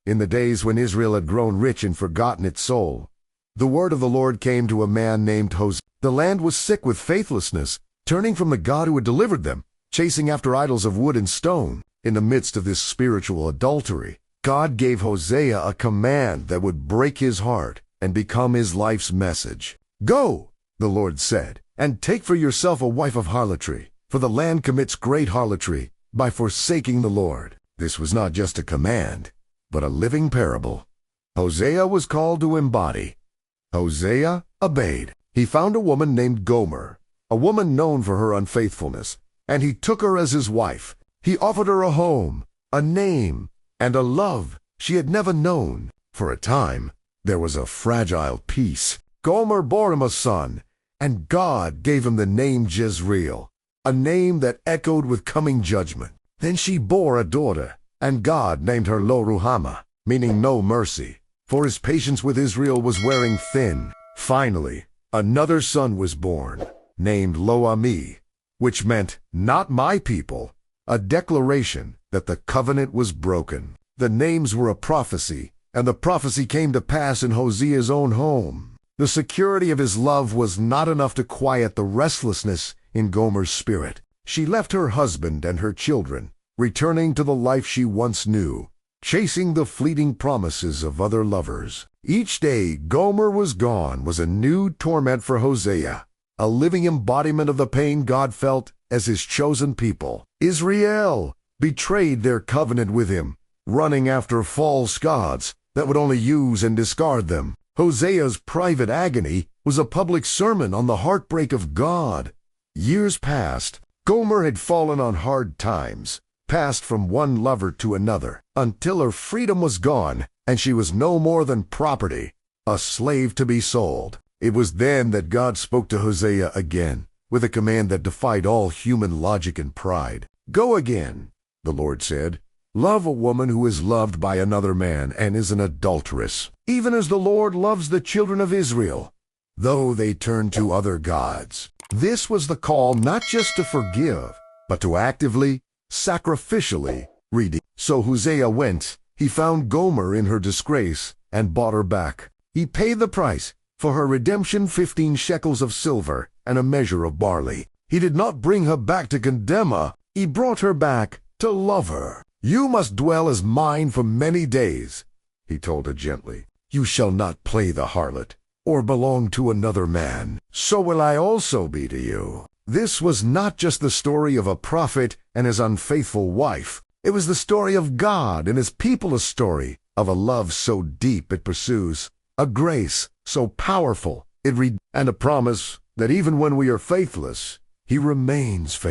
in the days when Israel had grown rich and forgotten its soul, the word of the Lord came to a man named Hosea. The land was sick with faithlessness, turning from the God who had delivered them, chasing after idols of wood and stone. In the midst of this spiritual adultery, God gave Hosea a command that would break his heart and become his life's message. "Go," the Lord said, "and take for yourself a wife of harlotry, for the land commits great harlotry by forsaking the Lord." This was not just a command, but a living parable Hosea was called to embody. Hosea obeyed. He found a woman named Gomer, a woman known for her unfaithfulness, and he took her as his wife. He offered her a home, a name, and a love she had never known. For a time, there was a fragile peace. Gomer bore him a son, and God gave him the name Jezreel, a name that echoed with coming judgment. Then she bore a daughter, and God named her Lo-Ruhamah, meaning no mercy, for his patience with Israel was wearing thin. Finally, another son was born, named Lo-Ammi, which meant not my people, a declaration that the covenant was broken. The names were a prophecy, and the prophecy came to pass in Hosea's own home. The security of his love was not enough to quiet the restlessness in Gomer's spirit. She left her husband and her children, returning to the life she once knew, chasing the fleeting promises of other lovers. Each day Gomer was gone was a new torment for Hosea, a living embodiment of the pain God felt as his chosen people. Israel betrayed their covenant with him, running after false gods that would only use and discard them. Hosea's private agony was a public sermon on the heartbreak of God. Years passed. Gomer had fallen on hard times, passed from one lover to another, until her freedom was gone and she was no more than property, a slave to be sold. It was then that God spoke to Hosea again, with a command that defied all human logic and pride. "Go again," the Lord said. "Love a woman who is loved by another man and is an adulteress, even as the Lord loves the children of Israel, though they turn to other gods." This was the call not just to forgive, but to actively, sacrificially redeem. So Hosea went. He found Gomer in her disgrace and bought her back. He paid the price for her redemption, 15 shekels of silver and a measure of barley. He did not bring her back to condemn her. He brought her back to love her. "You must dwell as mine for many days," he told her gently. "You shall not play the harlot or belong to another man. So will I also be to you." This was not just the story of a prophet and his unfaithful wife. It was the story of God and his people, a story of a love so deep it pursues, a grace so powerful it and a promise that even when we are faithless, he remains faithful.